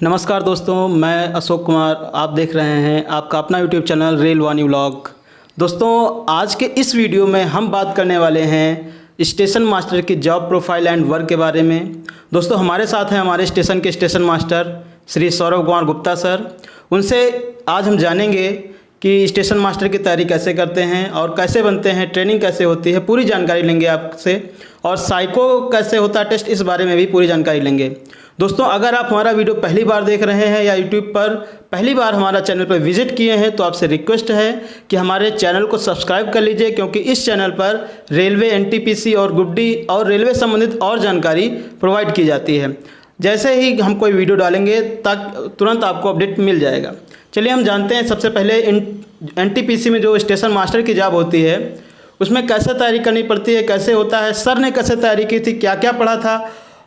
नमस्कार दोस्तों, मैं अशोक कुमार। आप देख रहे हैं आपका अपना यूट्यूब चैनल रेल वाणी व्लॉग। दोस्तों, आज के इस वीडियो में हम बात करने वाले हैं स्टेशन मास्टर की जॉब प्रोफाइल एंड वर्क के बारे में। दोस्तों, हमारे साथ हैं हमारे स्टेशन के station master Shri Saurabh Kumar Gupta sir. उनसे आज हम जानेंगे कि स्टेशन मास्टर की तैयारी कैसे करते हैं और कैसे बनते हैं, ट्रेनिंग कैसे होती है, पूरी जानकारी लेंगे आपसे। और साइको कैसे होता है टेस्ट, इस बारे में भी पूरी जानकारी लेंगे। दोस्तों, अगर आप हमारा वीडियो पहली बार देख रहे हैं या यूट्यूब पर पहली बार हमारा चैनल पर विजिट किए हैं तो आपसे रिक्वेस्ट है कि हमारे चैनल को सब्सक्राइब कर लीजिए, क्योंकि इस चैनल पर रेलवे, एनटीपीसी और ग्रुप डी और रेलवे संबंधित और जानकारी प्रोवाइड की जाती है। जैसे ही हम कोई वीडियो डालेंगे तक तुरंत आपको अपडेट मिल जाएगा। चलिए हम जानते हैं। सबसे पहले एनटीपीसी में जो स्टेशन मास्टर की जॉब होती है उसमें कैसे तैयारी करनी पड़ती है, कैसे होता है, सर ने कैसे तैयारी की थी, क्या क्या पढ़ा था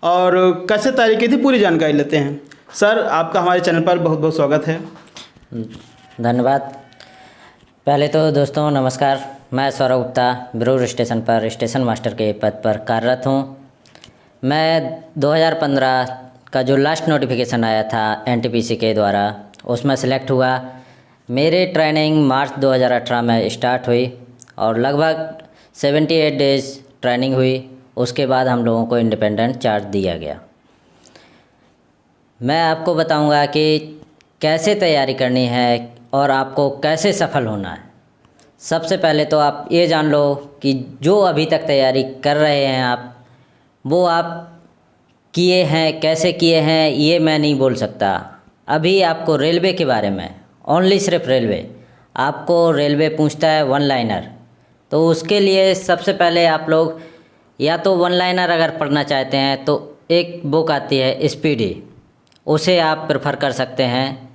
और कैसे तैयारी की थी, पूरी जानकारी लेते हैं। सर, आपका हमारे चैनल पर बहुत बहुत स्वागत है। धन्यवाद। पहले तो दोस्तों नमस्कार, मैं सौरभ गुप्ता बिरूर स्टेशन पर स्टेशन मास्टर के पद पर कार्यरत हूँ। मैं 2015 का जो लास्ट नोटिफिकेशन आया था एनटीपीसी के द्वारा उसमें सेलेक्ट हुआ। मेरी ट्रेनिंग मार्च 2018 में स्टार्ट हुई और लगभग 78 डेज़ ट्रेनिंग हुई। उसके बाद हम लोगों को इंडिपेंडेंट चार्ज दिया गया। मैं आपको बताऊंगा कि कैसे तैयारी करनी है और आपको कैसे सफल होना है। सबसे पहले तो आप ये जान लो कि जो अभी तक तैयारी कर रहे हैं वो आप किए हैं, कैसे किए हैं ये मैं नहीं बोल सकता। अभी आपको रेलवे के बारे में, ओनली सिर्फ रेलवे, आपको रेलवे पूछता है वन लाइनर, तो उसके लिए सबसे पहले आप लोग या तो वन लाइनर अगर पढ़ना चाहते हैं तो एक बुक आती है स्पीडी, उसे आप प्रेफर कर सकते हैं।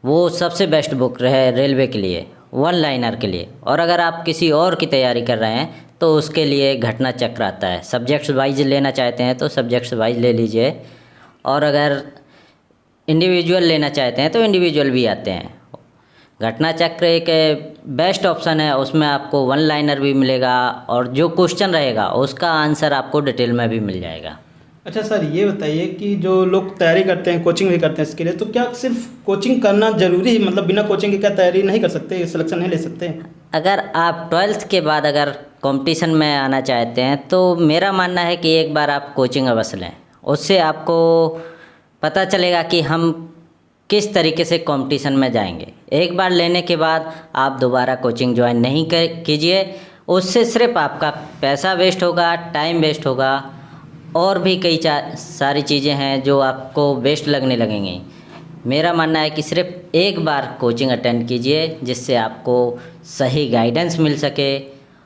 वो सबसे बेस्ट बुक है रेलवे के लिए, वन लाइनर के लिए। और अगर आप किसी और की तैयारी कर रहे हैं तो उसके लिए घटना चक्र आता है। सब्जेक्ट्स वाइज लेना चाहते हैं तो सब्जेक्ट्स वाइज ले लीजिए, और अगर इंडिविजुअल लेना चाहते हैं तो इंडिविजुअल भी आते हैं। घटना चक्र एक बेस्ट ऑप्शन है, उसमें आपको वन लाइनर भी मिलेगा और जो क्वेश्चन रहेगा उसका आंसर आपको डिटेल में भी मिल जाएगा। अच्छा सर, ये बताइए कि जो लोग तैयारी करते हैं, कोचिंग भी करते हैं इसके लिए, तो क्या सिर्फ कोचिंग करना जरूरी है? मतलब बिना कोचिंग के क्या तैयारी नहीं कर सकते, सिलेक्शन नहीं ले सकते? अगर आप 12th के बाद अगर कंपटीशन में आना चाहते हैं तो मेरा मानना है कि एक बार आप कोचिंग अवश्य लें। उससे आपको पता चलेगा कि हम किस तरीके से कंपटीशन में जाएंगे। एक बार लेने के बाद आप दोबारा कोचिंग ज्वाइन नहीं कीजिए, उससे सिर्फ आपका पैसा वेस्ट होगा, टाइम वेस्ट होगा, और भी कई सारी चीज़ें हैं जो आपको वेस्ट लगने लगेंगी। मेरा मानना है कि सिर्फ एक बार कोचिंग अटेंड कीजिए, जिससे आपको सही गाइडेंस मिल सके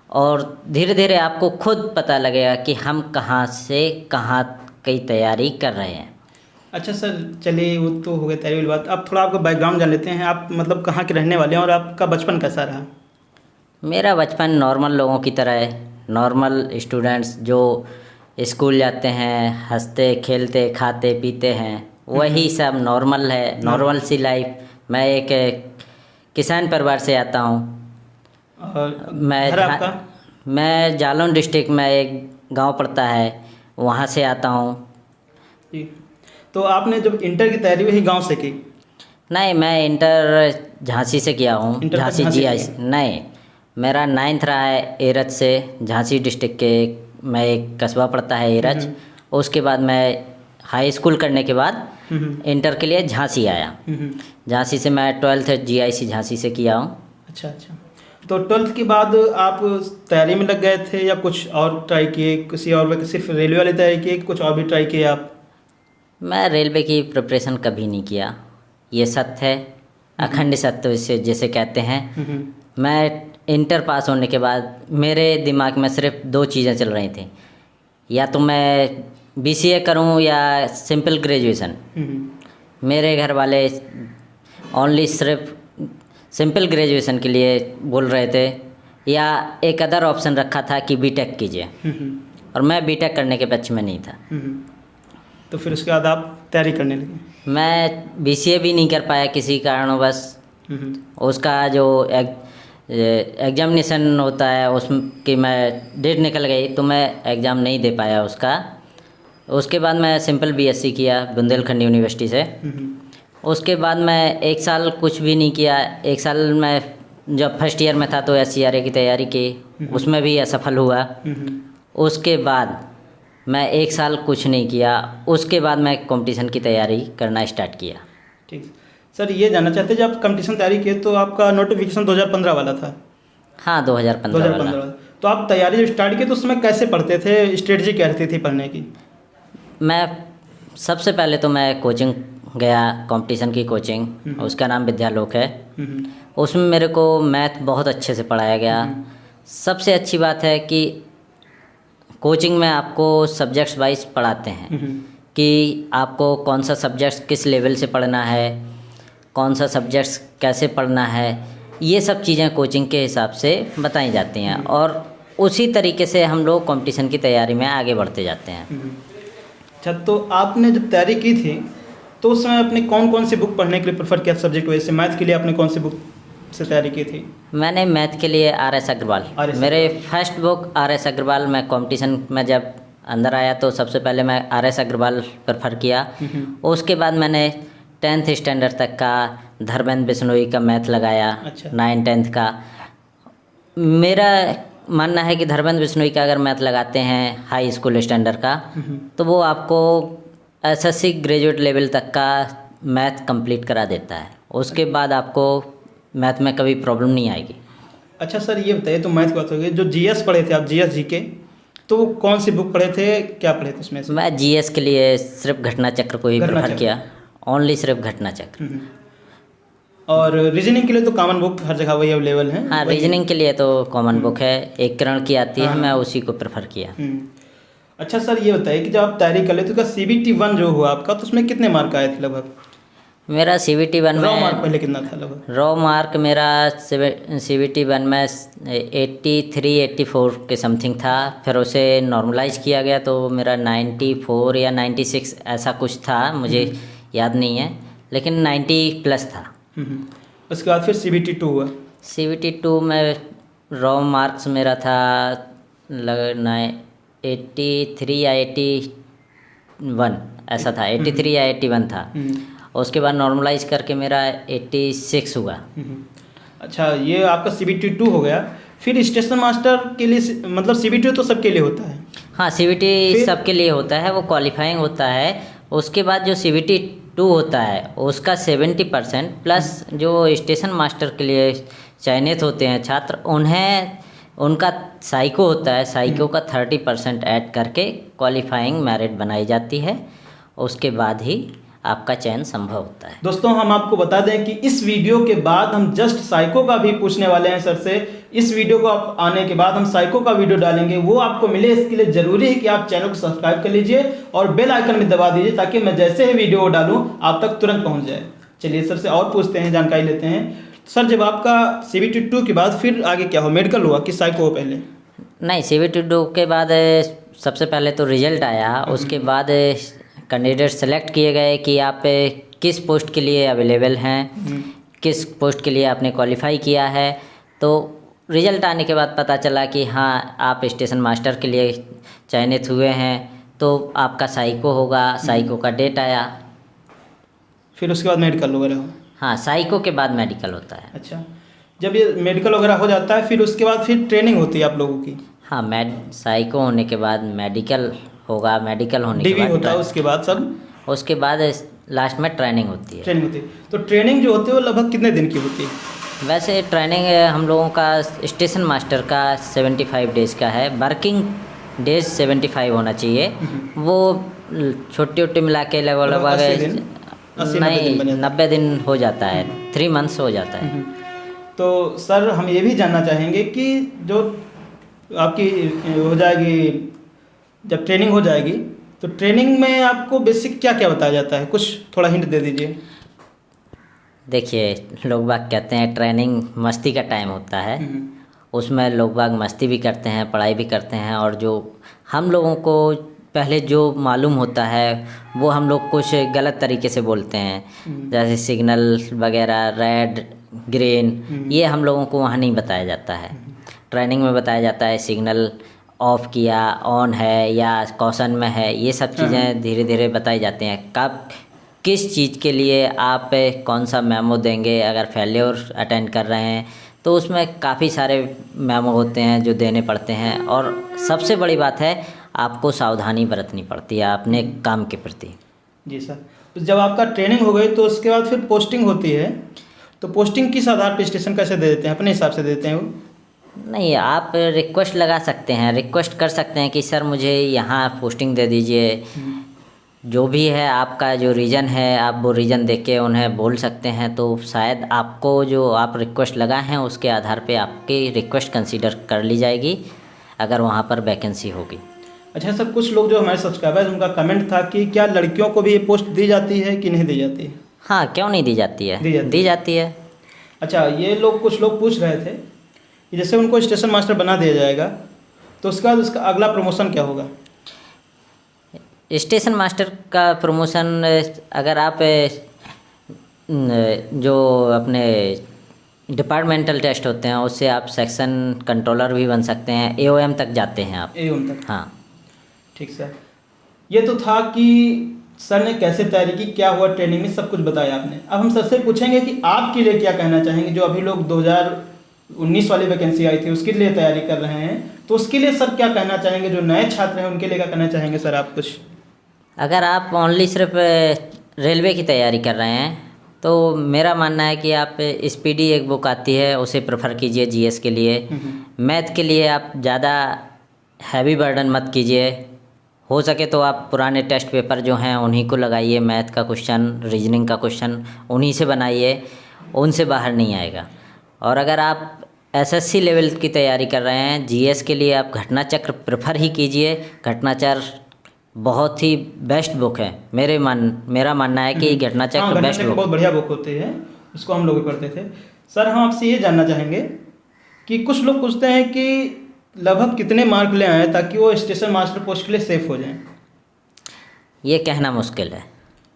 और धीरे धीरे आपको खुद पता लगेगा कि हम कहाँ से कहाँ की तैयारी कर रहे हैं। अच्छा सर, चलिए वो तो हो गया तैयारी वाली बात। अब थोड़ा आपका बैकग्राउंड जान लेते हैं। आप मतलब कहाँ के रहने वाले हैं और आपका बचपन कैसा रहा? मेरा बचपन नॉर्मल लोगों की तरह है। नॉर्मल स्टूडेंट्स जो स्कूल जाते हैं, हंसते खेलते खाते पीते हैं, वही सब नॉर्मल है, नॉर्मल सी लाइफ। मैं एक किसान परिवार से आता हूँ। और घर आपका? मैं जालौन डिस्ट्रिक्ट में एक गांव पड़ता है, वहाँ से आता हूँ। तो आपने जब इंटर की तैयारी वही गांव से की? नहीं, मैं इंटर झांसी से किया हूँ। झांसी GI नहीं, मेरा 9th रहा है एरज से। झांसी डिस्ट्रिक्ट के मैं एक कस्बा पड़ता है एरज। उसके बाद मैं हाई स्कूल करने के बाद इंटर के लिए झांसी आया। झांसी से मैं 12th GIC झांसी से किया हूँ। अच्छा अच्छा। तो 12th के बाद आप तैयारी में लग गए थे या कुछ और ट्राई किए? किसी और, सिर्फ रेलवे वाली तैयारी किए, कुछ और भी ट्राई किए आप? मैं रेलवे की प्रिपरेशन कभी नहीं किया, ये सत्य है, अखंड सत्य इसे जैसे कहते हैं। मैं इंटर पास होने के बाद मेरे दिमाग में सिर्फ 2 चीज़ें चल रही थी, या तो मैं BCA करूं या सिंपल ग्रेजुएशन। मेरे घर वाले ओनली सिर्फ सिंपल ग्रेजुएशन के लिए बोल रहे थे, या एक अदर ऑप्शन रखा था कि बीटेक कीजिए, और मैं बीटेक करने के पक्ष में नहीं था। तो फिर उसके बाद आप तैयारी करने लगे? मैं BCA भी नहीं कर पाया किसी कारणवश। उसका जो एग्जामिनेशन होता है उसकी मैं डेट निकल गई तो मैं एग्ज़ाम नहीं दे पाया उसका। उसके बाद मैं सिंपल BSc किया बुंदेलखंड यूनिवर्सिटी से। उसके बाद मैं 1 साल कुछ भी नहीं किया। 1 साल मैं जब फर्स्ट ईयर में था तो SCRA की तैयारी की, उसमें भी असफल हुआ। उसके बाद मैं 1 साल कुछ नहीं किया, उसके बाद मैं कंपटीशन की तैयारी करना स्टार्ट किया। ठीक सर, ये जानना चाहते हैं जब आप कंपटीशन तैयारी किए तो आपका नोटिफिकेशन 2015 वाला था? हाँ, 2015 वाला। तो आप तैयारी जब स्टार्ट की तो उसमें कैसे पढ़ते थे, स्ट्रेटजी क्या रहती थी पढ़ने की? मैं सबसे पहले तो मैं कोचिंग गया, कंपटीशन की कोचिंग, उसका नाम विद्यालोक है। उसमें मेरे को मैथ बहुत अच्छे से पढ़ाया गया। सबसे अच्छी बात है कि कोचिंग में आपको सब्जेक्ट्स वाइज पढ़ाते हैं कि आपको कौन सा सब्जेक्ट किस लेवल से पढ़ना है, कौन सा सब्जेक्ट्स कैसे पढ़ना है, ये सब चीज़ें कोचिंग के हिसाब से बताई जाती हैं और उसी तरीके से हम लोग कंपटीशन की तैयारी में आगे बढ़ते जाते हैं। अच्छा, तो आपने जब तैयारी की थी तो उस समय आपने कौन कौन सी बुक पढ़ने के लिए प्रेफर किया सब्जेक्ट वाइज से? मैथ के लिए आपने कौन सी बुक से तैयारी की थी? मैंने मैथ के लिए RS अग्रवाल, मेरे फर्स्ट बुक RS अग्रवाल। मैं कंपटीशन में जब अंदर आया तो सबसे पहले मैं RS अग्रवाल प्रेफर किया। उसके बाद मैंने 10th स्टैंडर्ड तक का धर्मेंद्र बिश्नोई का मैथ लगाया। अच्छा। 9th-10th का मेरा मानना है कि धर्मेंद्र बिश्नोई का अगर मैथ लगाते हैं हाई स्कूल स्टैंडर्ड का तो वो आपको SSC ग्रेजुएट लेवल तक का मैथ कंप्लीट करा देता है। उसके बाद आपको मैथ में कभी प्रॉब्लम नहीं आएगी। अच्छा सर, ये बताइए, तो मैथ की बात हो गई, जो GS पढ़े थे आप, GS GK, तो वो कौन सी बुक पढ़े थे, क्या पढ़े थे उसमें से? मैं GS के लिए सिर्फ घटना चक्र को ही प्रेफर किया, ओनली सिर्फ घटना चक्र। और रीजनिंग के लिए तो कॉमन बुक हर जगह वही अवेलेबल है? हाँ, रीजनिंग के लिए तो कॉमन बुक है, एक किरण की आती है, मैं उसी को प्रेफर किया। अच्छा सर, ये बताइए कि जब आप तैयारी कर लेते तो CBT 1 जो हुआ आपका, तो उसमें कितने मार्क आए थे लगभग? मेरा CBT 1 में रॉ मार्क पहले कितना था लगभग? रॉ मार्क मेरा CBT 1 में 83-84 के समथिंग था। फिर उसे नॉर्मलाइज किया गया तो मेरा 94 या 96 ऐसा कुछ था, मुझे याद नहीं है, लेकिन 90+ था। उसके बाद फिर CBT 2 हुआ? CBT 2 में रॉ मार्क्स मेरा था लगना 83 या 81 ऐसा था, 83 या 81 था। उसके बाद नॉर्मलाइज करके मेरा 86 हुआ। अच्छा, ये आपका CBT 2 हो गया। फिर स्टेशन मास्टर के लिए, मतलब CBT तो सबके लिए होता है? हाँ, CBT सबके लिए होता है, वो क्वालिफाइंग होता है। उसके बाद जो CBT 2 होता है उसका 70% प्लस जो स्टेशन मास्टर के लिए चयनित होते हैं छात्र, उन्हें उनका साइको होता है, साइको का 30% ऐड करके क्वालिफाइंग मेरिट बनाई जाती है। उसके बाद ही आपका चयन संभव होता है। दोस्तों, हम आपको बता दें कि इस वीडियो के बाद हम जस्ट साइको का भी पूछने वाले हैं सर से। इस वीडियो को आप आने के बाद हम साइको का वीडियो डालेंगे, वो आपको मिले इसके लिए जरूरी है कि आप चैनल को सब्सक्राइब कर लीजिए और बेल आइकन भी दबा दीजिए ताकि मैं जैसे ही वीडियो डालूं आप तक तुरंत पहुंच जाए। चलिए सर से और पूछते हैं, जानकारी लेते हैं। सर, जब आपका CBT 2 के बाद फिर आगे क्या हो, मेडिकल हुआ कि साइको हो पहले? नहीं, CBT 2 के बाद सबसे पहले तो रिजल्ट आया, उसके बाद कैंडिडेट सेलेक्ट किए गए कि आप किस पोस्ट के लिए अवेलेबल हैं, किस पोस्ट के लिए आपने क्वालिफाई किया है। तो रिजल्ट आने के बाद पता चला कि हाँ, आप स्टेशन मास्टर के लिए चयनित हुए हैं, तो आपका साइको होगा। साइको का डेट आया, फिर उसके बाद मेडिकल वगैरह हो? हाँ, साइको के बाद मेडिकल होता है। अच्छा, जब ये मेडिकल वगैरह हो जाता है फिर उसके बाद फिर ट्रेनिंग होती है आप लोगों की? हाँ, साइको होने के बाद मेडिकल होगा, मेडिकल होने के बाद होता है, उसके बाद सब, उसके बाद लास्ट में ट्रेनिंग होती है। ट्रेनिंग होती है। तो ट्रेनिंग जो होती है वो लगभग कितने दिन की होती है? वैसे ट्रेनिंग हम लोगों का स्टेशन मास्टर का 75 डेज का है, वर्किंग डेज 75 होना चाहिए। वो छुट्टी उट्टी मिला के लगभग नहीं 90 दिन हो जाता है, 3 मंथ्स हो जाता है। तो सर, हम ये भी जानना चाहेंगे कि जो आपकी हो जाएगी, जब ट्रेनिंग हो जाएगी तो ट्रेनिंग में आपको बेसिक क्या क्या बताया जाता है, कुछ थोड़ा हिंट दे दीजिए। देखिए, लोग बाग कहते हैं ट्रेनिंग मस्ती का टाइम होता है, उसमें लोग बाग मस्ती भी करते हैं, पढ़ाई भी करते हैं, और जो हम लोगों को पहले जो मालूम होता है वो हम लोग कुछ गलत तरीके से बोलते हैं, जैसे सिग्नल वगैरह, रेड ग्रीन, ये हम लोगों को वहाँ नहीं बताया जाता है। ट्रेनिंग में बताया जाता है सिग्नल ऑफ किया, ऑन है या कॉशन में है, ये सब चीज़ें धीरे धीरे बताई जाती हैं। कब किस चीज़ के लिए आप कौन सा मेमो देंगे। अगर फेल्योर अटेंड कर रहे हैं तो उसमें काफ़ी सारे मेमो होते हैं जो देने पड़ते हैं, और सबसे बड़ी बात है आपको सावधानी बरतनी पड़ती है अपने काम के प्रति। जी सर, तो जब आपका ट्रेनिंग हो गई तो उसके बाद फिर पोस्टिंग होती है, तो पोस्टिंग किस आधार पर स्टेशन कैसे दे देते हैं? अपने हिसाब से देते हैं वो? नहीं, आप रिक्वेस्ट लगा सकते हैं, रिक्वेस्ट कर सकते हैं कि सर मुझे यहाँ पोस्टिंग दे दीजिए। जो भी है आपका जो रीज़न है, आप वो रीज़न देख के उन्हें बोल सकते हैं, तो शायद आपको जो आप रिक्वेस्ट लगाए हैं उसके आधार पे आपकी रिक्वेस्ट कंसीडर कर ली जाएगी अगर वहाँ पर वैकेंसी होगी। अच्छा सर, कुछ लोग जो हमारे सब्सक्राइबर्स उनका कमेंट था कि क्या लड़कियों को भी ये पोस्ट दी जाती है कि नहीं दी जाती है? हाँ, क्यों नहीं दी जाती है? दी जाती है। अच्छा, ये लोग कुछ लोग पूछ रहे थे कि जैसे उनको स्टेशन मास्टर बना दिया जाएगा तो उसके बाद उसका अगला प्रमोशन क्या होगा? स्टेशन मास्टर का प्रमोशन, अगर आप जो अपने डिपार्टमेंटल टेस्ट होते हैं उससे आप सेक्शन कंट्रोलर भी बन सकते हैं, एओएम तक जाते हैं आप। एओएम तक? हाँ ठीक सर, ये तो था कि सर ने कैसे तैयारी की, क्या हुआ ट्रेनिंग में, सब कुछ बताया आपने। अब हम सर से पूछेंगे कि आपके लिए क्या कहना चाहेंगे, जो अभी लोग 2019 वाली वैकेंसी आई थी उसके लिए तैयारी कर रहे हैं, तो उसके लिए सर क्या कहना चाहेंगे? जो नए छात्र हैं उनके लिए क्या कहना चाहेंगे सर आप कुछ? अगर आप ओनली सिर्फ रेलवे की तैयारी कर रहे हैं तो मेरा मानना है कि आप स्पीडी एक बुक आती है उसे प्रेफर कीजिए जीएस के लिए। मैथ के लिए आप ज़्यादा हैवी बर्डन मत कीजिए, हो सके तो आप पुराने टेस्ट पेपर जो हैं उन्हीं को लगाइए, मैथ का क्वेश्चन, रीजनिंग का क्वेश्चन उन्हीं से बनाइए, उनसे बाहर नहीं आएगा। और अगर आप एसएससी लेवल की तैयारी कर रहे हैं, जीएस के लिए आप घटना चक्र प्रेफर ही कीजिए। घटना चक्र बहुत ही बेस्ट बुक है, मेरा मानना है कि घटना चक्र बेस्ट बुक, बहुत बढ़िया बुक होती है, उसको हम लोग भी पढ़ते थे। सर हम आपसे ये जानना चाहेंगे कि कुछ लोग पूछते हैं कि लगभग कितने मार्क ले आए ताकि वो स्टेशन मास्टर पोस्ट के लिए सेफ हो जाएं? ये कहना मुश्किल है,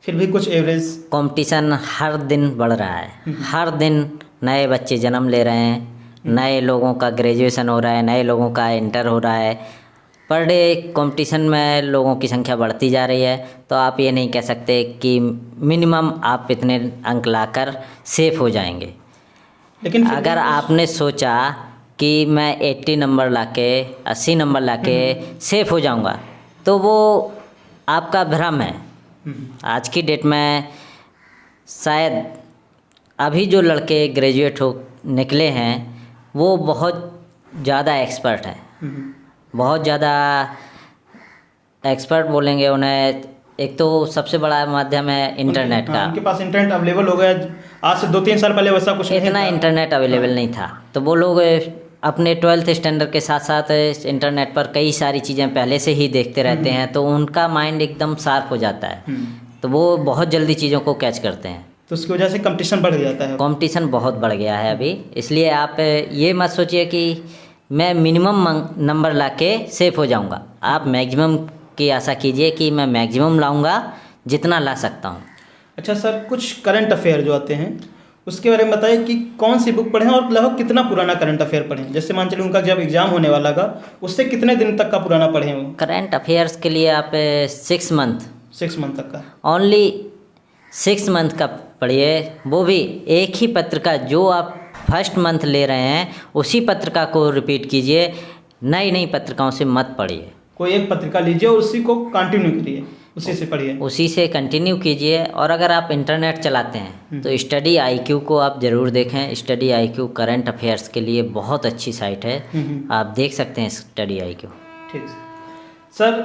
फिर भी कुछ एवरेज। कंपटीशन हर दिन बढ़ रहा है, हर दिन नए बच्चे जन्म ले रहे हैं, नए लोगों का ग्रेजुएशन हो रहा है, नए लोगों का इंटर हो रहा है, पर डे कंपटीशन में लोगों की संख्या बढ़ती जा रही है। तो आप ये नहीं कह सकते कि मिनिमम आप इतने अंक लाकर सेफ हो जाएंगे। लेकिन अगर आपने सोचा कि मैं 80 नंबर लाके 80 नंबर लाके सेफ हो जाऊंगा तो वो आपका भ्रम है। आज की डेट में शायद अभी जो लड़के ग्रेजुएट हो निकले हैं वो बहुत ज़्यादा एक्सपर्ट हैं, बहुत ज़्यादा एक्सपर्ट बोलेंगे उन्हें। एक तो सबसे बड़ा माध्यम है इंटरनेट का, उनके पास इंटरनेट अवेलेबल हो गया। आज से 2-3 साल पहले वैसा कुछ नहीं था, इतना इंटरनेट अवेलेबल नहीं था, तो वो लोग अपने 12th स्टैंडर्ड के साथ साथ इंटरनेट पर कई सारी चीज़ें पहले से ही देखते रहते हैं, तो उनका माइंड एकदम शार्प हो जाता है, तो वो बहुत जल्दी चीज़ों को कैच करते हैं। तो उसकी वजह से कंपटीशन बढ़ जाता है। कंपटीशन बहुत बढ़ गया है अभी, इसलिए आप ये मत सोचिए कि मैं मिनिमम नंबर लाके सेफ हो जाऊंगा। आप मैक्सिमम की आशा कीजिए कि मैं मैक्सिमम लाऊंगा जितना ला सकता हूं। अच्छा सर, कुछ करंट अफेयर जो आते हैं उसके बारे में बताइए कि कौन सी बुक पढ़ें और लगभग कितना पुराना करंट अफेयर पढ़ें। जैसे मान चलिए उनका जब एग्जाम होने वाला था उससे कितने दिन तक का पुराना पढ़ें वो? करंट अफेयर्स के लिए आप 6 मंथ तक का, ओनली 6 मंथ का पढ़िए, वो भी एक ही पत्रिका जो आप फर्स्ट मंथ ले रहे हैं उसी पत्रिका को रिपीट कीजिए, नई पत्रिकाओं से मत पढ़िए। कोई एक पत्रिका लीजिए और उसी को कंटिन्यू करिए, उसी से पढ़िए, उसी से कंटिन्यू कीजिए। और अगर आप इंटरनेट चलाते हैं तो स्टडी आईक्यू को आप ज़रूर देखें। स्टडी आईक्यू करंट अफेयर्स के लिए बहुत अच्छी साइट है, आप देख सकते हैं स्टडी आईक्यू। ठीक सर,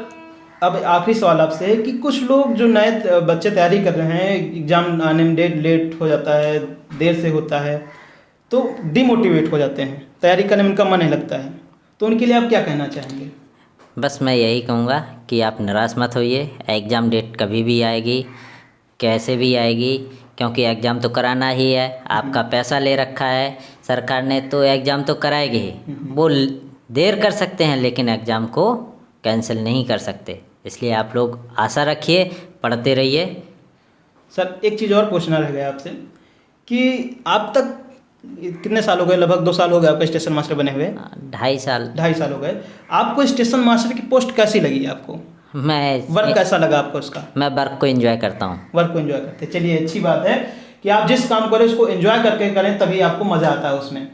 अब आखिरी सवाल आपसे है कि कुछ लोग जो नए बच्चे तैयारी कर रहे हैं, एग्ज़ाम आने में लेट हो जाता है, देर से होता है, तो डिमोटिवेट हो जाते हैं, तैयारी करने में उनका मन नहीं लगता है, तो उनके लिए आप क्या कहना चाहेंगे? बस मैं यही कहूँगा कि आप निराश मत होइए। एग्ज़ाम डेट कभी भी आएगी, कैसे भी आएगी, क्योंकि एग्ज़ाम तो कराना ही है। आपका पैसा ले रखा है सरकार ने, तो एग्ज़ाम तो कराएगी ही। वो देर कर सकते हैं लेकिन एग्ज़ाम को कैंसिल नहीं कर सकते, इसलिए आप लोग आशा रखिए, पढ़ते रहिए। सर एक चीज़ और पूछना रह गया आपसे कि आप तक कितने साल हो गए? लगभग 2 साल हो गए आपको स्टेशन मास्टर बने हुए। 2.5 साल हो गए। आपको स्टेशन मास्टर की पोस्ट कैसी लगी आपको? मैं वर्क कैसा लगा आपको उसका? मैं वर्क को एंजॉय करता हूँ। वर्क को एंजॉय करते हैं। चलिए अच्छी बात है कि आप जिस काम करें उसको एंजॉय करके करें, तभी आपको मज़ा आता है उसमें।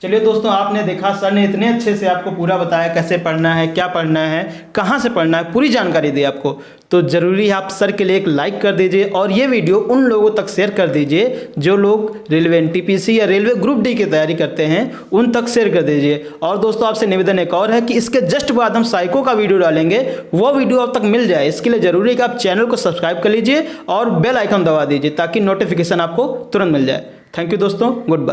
चलिए दोस्तों, आपने देखा सर ने इतने अच्छे से आपको पूरा बताया कैसे पढ़ना है, क्या पढ़ना है, कहाँ से पढ़ना है, पूरी जानकारी दी आपको। तो ज़रूरी है आप सर के लिए एक लाइक कर दीजिए और ये वीडियो उन लोगों तक शेयर कर दीजिए जो लोग रेलवे एनटीपीसी या रेलवे ग्रुप डी की तैयारी करते हैं, उन तक शेयर कर दीजिए। और दोस्तों आपसे निवेदन एक और है कि इसके जस्ट बाद हम साइको का वीडियो डालेंगे, वो वीडियो अब तक मिल जाए। इसके लिए ज़रूरी है कि आप चैनल को सब्सक्राइब कर लीजिए और बेल आइकन दबा दीजिए ताकि नोटिफिकेशन आपको तुरंत मिल जाए। थैंक यू दोस्तों, गुड बाय।